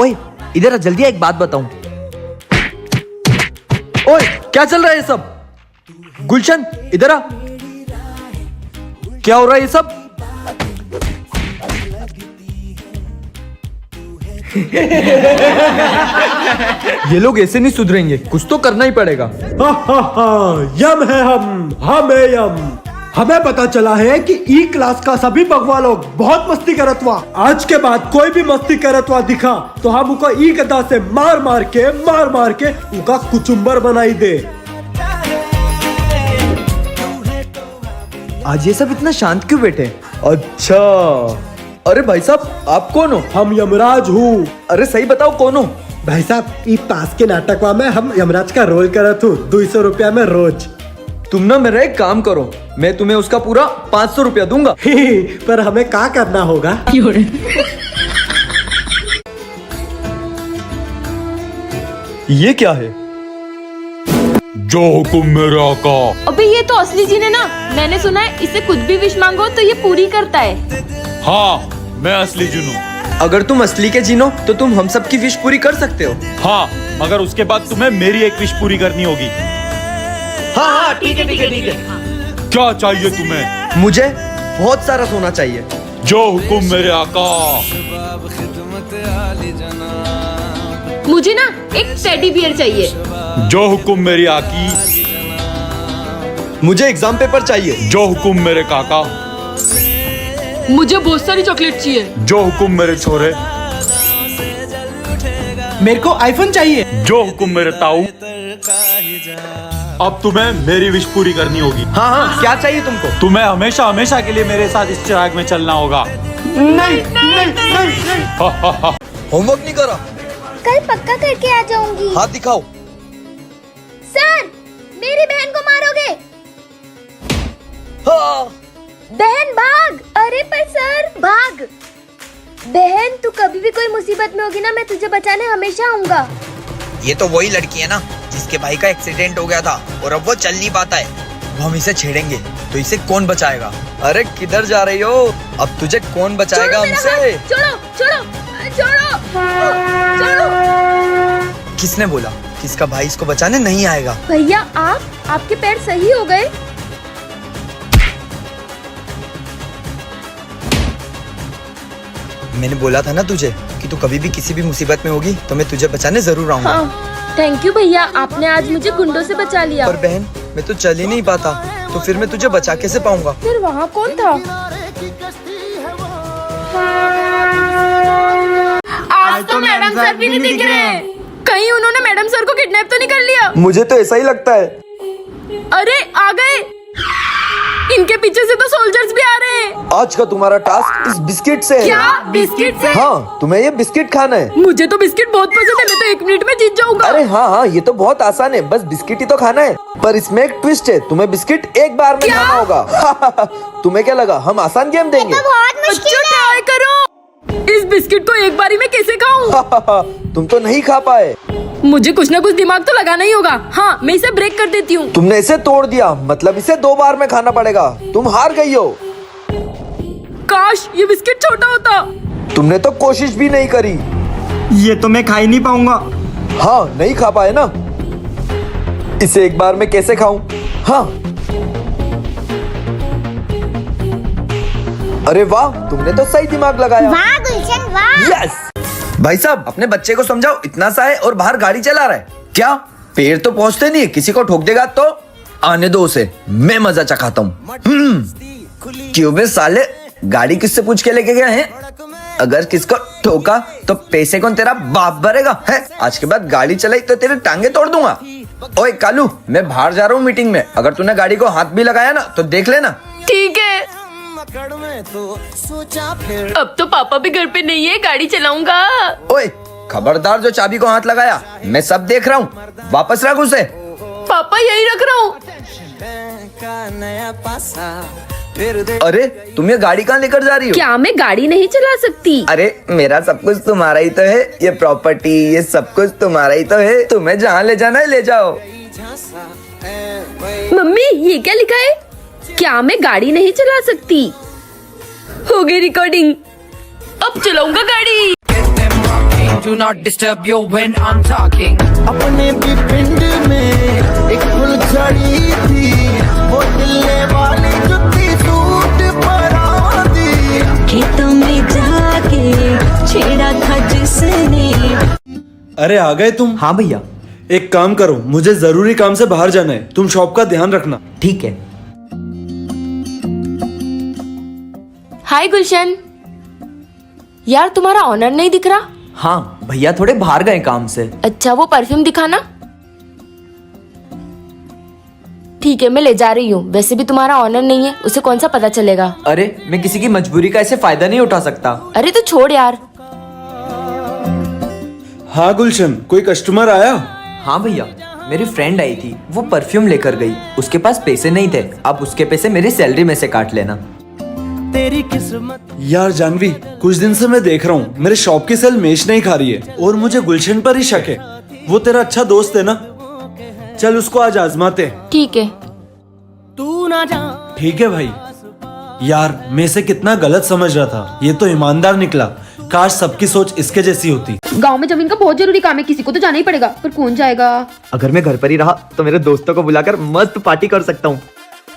ओए इधर आ, जल्दी आ, एक बात बताऊं। ओए क्या चल रहा है ये सब? गुलशन इधर आ, क्या हो रहा है ये सब? ये लोग ऐसे नहीं सुधरेंगे, कुछ तो करना ही पड़ेगा। यम है हम है यम। हमें पता चला है कि ई क्लास का सभी बगवा लोग बहुत मस्ती करत हुआ। आज के बाद कोई भी मस्ती करत हुआ दिखा तो हम उनको ई गदा से मार मार के उनका कुचुम्बर बनाई दे। आज ये सब इतना शांत क्यों बैठे? अच्छा, अरे भाई साहब आप कौन हो? हम यमराज हूँ। अरे सही बताओ कौन हो? भाई साहब ई पास के नाटक में हम यमराज का रोल करत हूँ 200 रुपया में रोज। तुम ना मेरा एक काम करो, मैं तुम्हें उसका पूरा 500 रुपया दूंगा। पर हमें क्या करना होगा? ये क्या है? जो हुकुम मेरे आका। अबे ये तो असली जिन है ना, मैंने सुना है इससे कुछ भी विश मांगो तो ये पूरी करता है। हाँ मैं असली जिन हूँ। अगर तुम असली के जिन हो तो तुम हम सब की विश पूरी कर सकते हो। हाँ मगर उसके बाद तुम्हें मेरी एक विश पूरी करनी होगी। हाँ ठीक है ठीक है ठीक है। क्या चाहिए तुम्हें? मुझे बहुत सारा सोना चाहिए। जो हुकुम मेरे आका। मुझे ना एक टेडी बियर चाहिए। जो हुकुम मेरी आकी। मुझे एग्जाम पेपर चाहिए। जो हुकुम मेरे काका। मुझे बहुत सारी चॉकलेट चाहिए। जो हुकुम मेरे छोरे। मेरे को आईफोन चाहिए। जो हुकुम मेरे ताऊ। अब तुम्हें मेरी विश पूरी करनी होगी। हाँ हाँ क्या चाहिए तुमको? तुम्हें हमेशा हमेशा के लिए मेरे साथ इस चिराग में चलना होगा। नहीं नहीं नहीं। होमवर्क नहीं करा? कल पक्का करके आ जाऊंगी। हाथ दिखाओ। सर मेरी बहन को मारोगे? हाँ। बहन भाग। अरे पर सर भाग। बहन तू कभी भी कोई मुसीबत में होगी ना, मैं तुझे बचाने हमेशा आऊंगा। ये तो वही लड़की है ना जिसके भाई का एक्सीडेंट हो गया था और अब वो चल नहीं पाता है। वो हम इसे छेड़ेंगे तो इसे कौन बचाएगा? अरे किधर जा रही हो? अब तुझे कौन बचाएगा हमसे? छोड़ो छोड़ो छोड़ो छोड़ो। किसने बोला किसका भाई इसको बचाने नहीं आएगा? भैया आपके पैर सही हो गए? मैंने बोला था ना तुझे कि तू कभी भी किसी भी मुसीबत में होगी तो मैं तुझे बचाने जरूर आऊंगा। हाँ थैंक यू भैया, आपने आज मुझे गुंडों से बचा लिया। पर बहन मैं तो चल ही नहीं पाता, तो फिर मैं तुझे बचा कैसे पाऊंगा? फिर वहाँ कौन था? आज तो मैडम सर भी नहीं दिख रहे। कहीं उन्होंने मैडम सर को किडनैप तो नहीं कर लिया? मुझे तो ऐसा ही लगता है। अरे आ गए, इनके पीछे से तो सोल्जर्स भी आ रहे हैं। आज का तुम्हारा टास्क इस बिस्किट से है। क्या बिस्किट से? हाँ तुम्हें ये बिस्किट खाना है। मुझे तो बिस्किट बहुत पसंद है, मैं तो 1 मिनट में जीत जाऊंगा। अरे हाँ ये तो बहुत आसान है, बस बिस्किट ही तो खाना है। पर इसमें एक ट्विस्ट है, तुम्हें बिस्किट एक बार में खाना होगा। तुम्हें क्या लगा हम आसान गेम देंगे? बहुत मुश्किल अच्छा ट्राई करो। इस बिस्किट को एक बारी में कैसे खाऊं? तुम तो नहीं खा पाए। मुझे कुछ ना कुछ दिमाग तो लगाना ही होगा। हाँ मैं इसे ब्रेक कर देती हूँ। तुमने इसे तोड़ दिया, मतलब इसे 2 बार में खाना पड़ेगा। तुम हार गई हो। काश ये बिस्किट छोटा होता। तुमने तो कोशिश भी नहीं करी। ये तो मैं खा ही नहीं पाऊंगा। हाँ नहीं खा पाए ना, इसे एक बार में कैसे खाऊं? हाँ अरे वाह तुमने तो सही दिमाग लगाया। वाह गुलशन वाह। यस। भाई साहब अपने बच्चे को समझाओ, इतना सा है और बाहर गाड़ी चला रहा है। क्या पैर तो पहुंचते नहीं है, किसी को ठोक देगा तो? आने दो उसे, मैं मजा चखाता हूँ। क्यों बे साले, गाड़ी किससे पूछ के लेके गए हैं? अगर किसको ठोका तो पैसे कौन तेरा बाप भरेगा है? आज के बाद गाड़ी चलाई तो तेरे टांगे तोड़ दूंगा। ओए कालू मैं बाहर जा रहा हूँ मीटिंग में, अगर तूने गाड़ी को हाथ भी लगाया ना तो देख लेना। ठीक है। अब तो पापा भी घर पे नहीं है, गाड़ी चलाऊंगा। ओए खबरदार जो चाबी को हाथ लगाया, मैं सब देख रहा हूँ, वापस रख उसे। पापा यही रख रहा हूँ। अरे तुम ये गाड़ी कहाँ लेकर जा रही हो? क्या मैं गाड़ी नहीं चला सकती? अरे मेरा सब कुछ तुम्हारा ही तो है, ये प्रॉपर्टी ये सब कुछ तुम्हारा ही तो है, तुम्हें जहाँ ले जाना है ले जाओ। मम्मी ये क्या लिखा है? क्या मैं गाड़ी नहीं चला सकती? हो गई रिकॉर्डिंग, अब चलाऊंगा गाड़ी। Do not disturb you when I'm talking. अपने भी पिंड में एक फुलझड़ी थी, वो दिलने वाली जुत्ती सूट परा दी। खेतों में जाके छेड़ा था जिसने। अरे आ गए तुम? हाँ भैया। एक काम करो, मुझे जरूरी काम से बाहर जाना है, तुम शॉप का ध्यान रखना। ठीक है। हाय गुलशन, यार तुम्हारा ऑनर नहीं दिख रहा। हाँ भैया थोड़े बाहर गए काम से। अच्छा वो परफ्यूम दिखाना। ठीक है मैं ले जा रही हूँ, वैसे भी तुम्हारा ऑनर नहीं है, उसे कौन सा पता चलेगा। अरे मैं किसी की मजबूरी का ऐसे फायदा नहीं उठा सकता। अरे तो छोड़ यार। हाँ गुलशन, कोई कस्टमर आया? हाँ भैया, मेरी फ्रेंड आई थी, वो परफ्यूम लेकर गई, उसके पास पैसे नहीं थे, अब उसके पैसे मेरी सैलरी में से काट लेना। तेरी किस्मत। यार जानवी, कुछ दिन से मैं देख रहा हूँ मेरे शॉप की सेल मेच नहीं खा रही है और मुझे गुलशन पर ही शक है। वो तेरा अच्छा दोस्त है ना, चल उसको आज आजमाते हैं। ठीक है। तू ना जा। ठीक है भाई। यार मैं इसे कितना गलत समझ रहा था, ये तो ईमानदार निकला। काश सबकी सोच इसके जैसी होती। गांव में जमीन का बहुत जरूरी काम है, किसी को तो जाना ही पड़ेगा, पर कौन जाएगा। अगर मैं घर पर ही रहा तो मेरे दोस्तों को बुलाकर मस्त पार्टी कर सकता हूँ।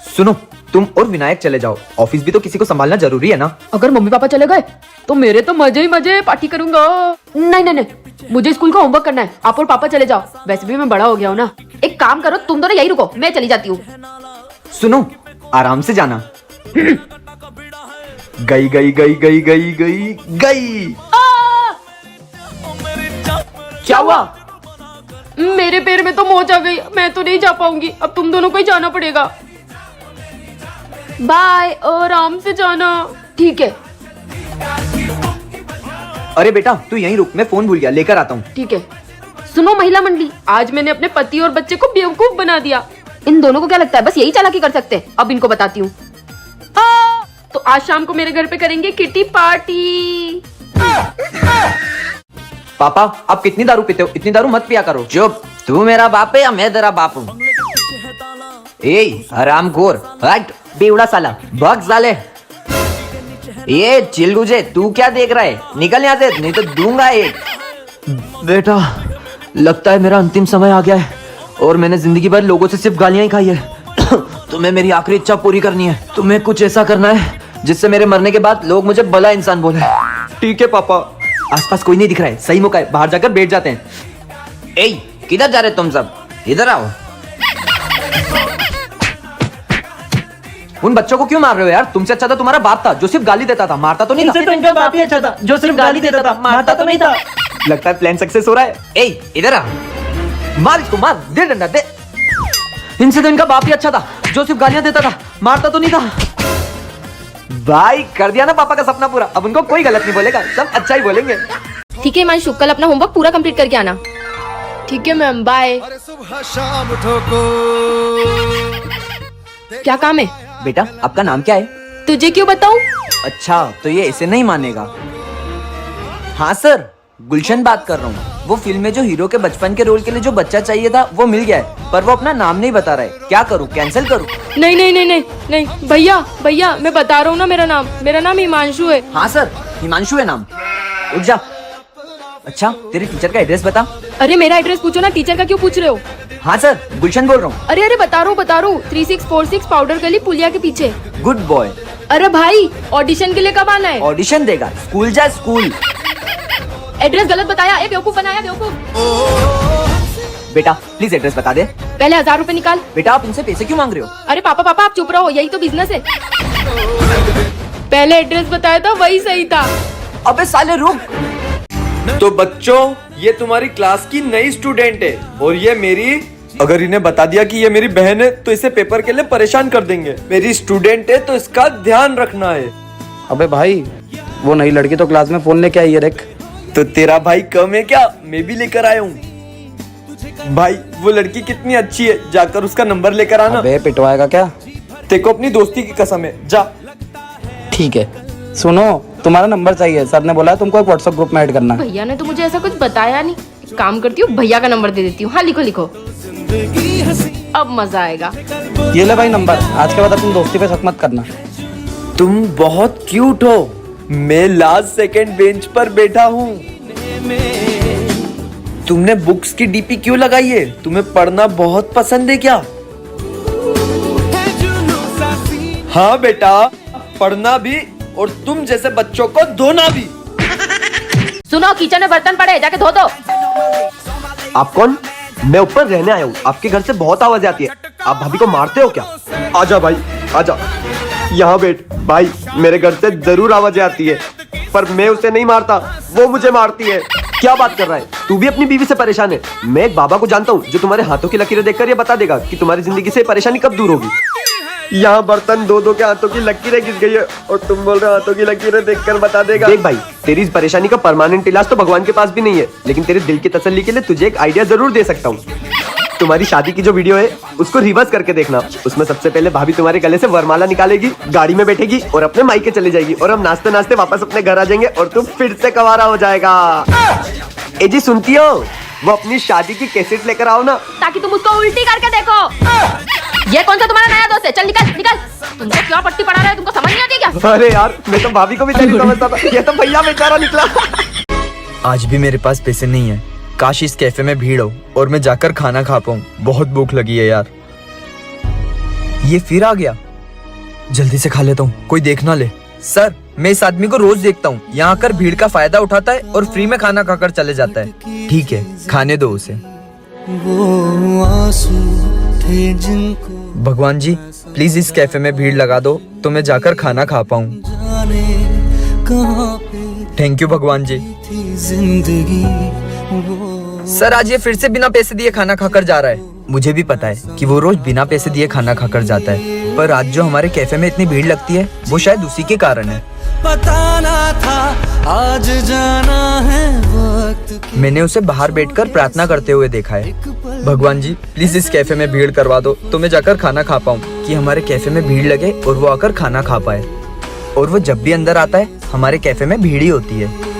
सुनो, तुम और विनायक चले जाओ, ऑफिस भी तो किसी को संभालना जरूरी है ना। अगर मम्मी पापा चले गए तो मेरे तो मजे ही मजे, पार्टी करूंगा। नहीं नहीं नहीं, मुझे स्कूल का होमवर्क करना है, आप और पापा चले जाओ, वैसे भी मैं बड़ा हो गया हूँ ना। एक काम करो, तुम दोनों यही रुको, मैं चली जाती हूँ। सुनो, आराम से जाना। गई गई गई गई गई गई गई। क्या हुआ? मेरे पैर में तो मोच आ गई, मैं तो नहीं जा पाऊंगी, अब तुम दोनों को ही जाना पड़ेगा। बाय, और आराम से जाना। ठीक है। अरे बेटा तू यहीं रुक, मैं फोन भूल गया, लेकर आता हूँ। ठीक है। सुनो महिला मंडली, आज मैंने अपने पति और बच्चे को बेवकूफ बना दिया। इन दोनों को क्या लगता है बस यही चालाकी कर सकते हैं? अब इनको बताती हूँ। तो आज शाम को मेरे घर पे करेंगे किटी पार्टी। पापा आप कितनी दारू पीते हो? इतनी दारू मत पिया करो। चुप, तू मेरा बाप है या मैं तेरा बाप हूँ? ए हरामखोर, हट बेवड़ा साला, भाग साले। ये चिलगुजे, तू क्या देख रहा है? निकल यहाँ से, नहीं तो दूंगा एक। बेटा लगता है मेरा अंतिम समय आ गया है और मैंने जिंदगी भर लोगों से सिर्फ गालियां ही खाई है। तुम्हें मेरी आखिरी इच्छा पूरी करनी है, तुम्हें कुछ ऐसा करना है जिससे मेरे मरने के बाद लोग मुझे भला इंसान बोले। ठीक है पापा। आसपास कोई नहीं दिख रहा है, सही मौका है, बाहर जाकर बैठ जाते हैं। ए किधर जा रहे तुम सब? इधर आओ। उन बच्चों को क्यों मार रहे हो यार? तुमसे अच्छा तो तुम्हारा बाप था जो सिर्फ गाली देता था, मारता तो नहीं था। तुमका बाप ही अच्छा था जो सिर्फ गाली देता था, मारता तो नहीं था। लगता है प्लान सक्सेस हो रहा है। ए इधर आ, मार इसको, मार, दे डंडा दे। इनसे तो इनका बाप ही अच्छा था जो सिर्फ गालियां देता था, मारता तो नहीं था। भाई कर दिया ना पापा का सपना पूरा, अब उनको कोई गलत नहीं बोलेगा, सब अच्छा ही बोलेंगे। ठीक है हिमांशु, कल अपना होमवर्क पूरा कंप्लीट करके आना। ठीक है मैम, बाय। सुबह शाम ठोको। क्या काम है? बेटा आपका नाम क्या है? तुझे क्यों बताऊं? अच्छा तो ये ऐसे नहीं मानेगा। हाँ सर, गुलशन बात कर रहा हूँ। वो फिल्म में जो हीरो के बचपन के रोल के लिए जो बच्चा चाहिए था वो मिल गया है, पर वो अपना नाम नहीं बता रहा है। क्या करूँ, कैंसिल करूँ? नहीं नहीं नहीं नहीं नहीं भैया भैया, मैं बता रहा हूँ ना, मेरा नाम हिमांशु है। हाँ सर, हिमांशु है नाम। उठ जा। अच्छा तेरे टीचर का एड्रेस बता। अरे मेरा एड्रेस पूछो ना, टीचर का क्यों पूछ रहे हो? हाँ सर, गुलशन बोल रहा हूँ। अरे अरे बता रहा हूँ 3646 पाउडर गली पुलिया के पीछे। Good boy. अरे भाई ऑडिशन के लिए कब आना है? ऑडिशन देगा, स्कूल जा स्कूल। एड्रेस गलत बताया, बेवकूफ बनाया बेवकूफ। बेटा प्लीज एड्रेस बता दे। पहले 1000 रुपए निकाल। बेटा आप इनसे पैसे क्यों मांग रहे हो? अरे पापा आप चुप रहो, यही तो बिजनेस है। पहले एड्रेस बताया था वही सही था। अबे साले रुक। तो बच्चों, ये तुम्हारी क्लास की नई स्टूडेंट है और ये मेरी, अगर इन्हें बता दिया कि ये मेरी बहन है तो इसे पेपर के लिए परेशान कर देंगे। मेरी स्टूडेंट है तो इसका ध्यान रखना है। अबे भाई, वो नई लड़की तो क्लास में फोन लेके आई है, देख। तो तेरा भाई कम है क्या? मैं भी लेकर आया हूँ। भाई वो लड़की कितनी अच्छी है, जाकर उसका नंबर लेकर आना। अबे पिटवाएगा क्या? देखो अपनी दोस्ती की कसम है, जा। ठीक है। सुनो, तुम्हारा नंबर चाहिए, सर ने बोला है तुमको एक व्हाट्सएप ग्रुप में ऐड करना। भैया ने तो मुझे ऐसा कुछ बताया नहीं। एक काम करती हूँ, भैया का नंबर दे देती हूँ। हाँ लिखो। अब मजा आएगा। ये ले भाई नंबर, आज के बाद अपनी दोस्ती पे शक मत करना। तुम बहुत क्यूट हो। मैं लास्ट सेकंड बेंच पर बैठा हूँ। तुमने बुक्स की डीपी क्यों लगाई है? तुम्हें पढ़ना बहुत पसंद है क्या? हाँ बेटा, पढ़ना भी और तुम जैसे बच्चों को धोना भी। सुनो, किचन में बर्तन पड़े, जाके धो दो। आप कौन? मैं ऊपर रहने आया हूँ। आपके घर से बहुत आवाज आती है। आप भाभी को मारते हो क्या? आजा भाई, आजा यहाँ बैठ। भाई, मेरे घर से जरूर आवाजें आती है, पर मैं उसे नहीं मारता, वो मुझे मारती है। क्या बात कर रहा है? तू भी अपनी बीवी से परेशान है? मैं एक बाबा को जानता हूँ जो तुम्हारे हाथों की लकीरें देखकर ये बता देगा कि तुम्हारी जिंदगी से परेशानी कब दूर होगी। यहाँ बर्तन धो धो के हाथों की लकीरें घिस गई है और तुम बोल रहे हो हाथों की लकीरें देखकर बता देगा। देख भाई, तेरी इस परेशानी का परमानेंट इलाज तो भगवान के पास भी नहीं है, लेकिन तेरे दिल की तसल्ली के लिए तुझे एक आइडिया जरूर दे सकता हूँ। तुम्हारी शादी की जो वीडियो है उसको रिवर्स करके देखना। उसमें सबसे पहले भाभी तुम्हारे गले से वरमाला निकालेगी, गाड़ी में बैठेगी और अपने मायके चले जाएगी, और हम नाचते नाचते वापस अपने घर आ जाएंगे और तुम फिर से कंवारा हो जाएगा। ए जी, सुनती हो? वो अपनी शादी की कैसेट लेकर आओ ना, ताकि तुम उसको उल्टी करके देखो। ये कौन सा तुम्हारा नया दोस्त है? चल निकल निकल। तुमको क्यों पट्टी पढ़ा रहा है? तुमको समझ नहीं आती क्या? अरे यार, मैं तो भाभी को भी नहीं समझता था, ये तो भैया बेचारा निकला। आज भी मेरे पास पैसे नहीं है। काश इस कैफे में भीड़ हो और मैं जाकर खाना खा पाऊं। बहुत भूख लगी है यार। ये फिर आ गया। जल्दी से खा लेता हूँ, कोई देख ना ले। सर, मैं इस आदमी को रोज देखता हूँ, यहाँ आकर भीड़ का फायदा उठाता है और फ्री में खाना खाकर चले जाता है। ठीक है, खाने दो उसे। भगवान जी, प्लीज इस कैफे में भीड़ लगा दो तो मैं जाकर खाना खा पाऊं। थैंक यू भगवान जी। सर, आज ये फिर से बिना पैसे दिए खाना खाकर जा रहा है। मुझे भी पता है कि वो रोज बिना पैसे दिए खाना खाकर जाता है, पर आज जो हमारे कैफे में इतनी भीड़ लगती है वो शायद उसी के कारण है। बताना था आज जाना है वक्त। मैंने उसे बाहर बैठकर प्रार्थना करते हुए देखा है। भगवान जी, प्लीज इस कैफे में भीड़ करवा दो तो मैं जाकर खाना खा पाऊँ, कि हमारे कैफे में भीड़ लगे और वो आकर खाना खा पाए। और वो जब भी अंदर आता है हमारे कैफे में भीड़ ही होती है।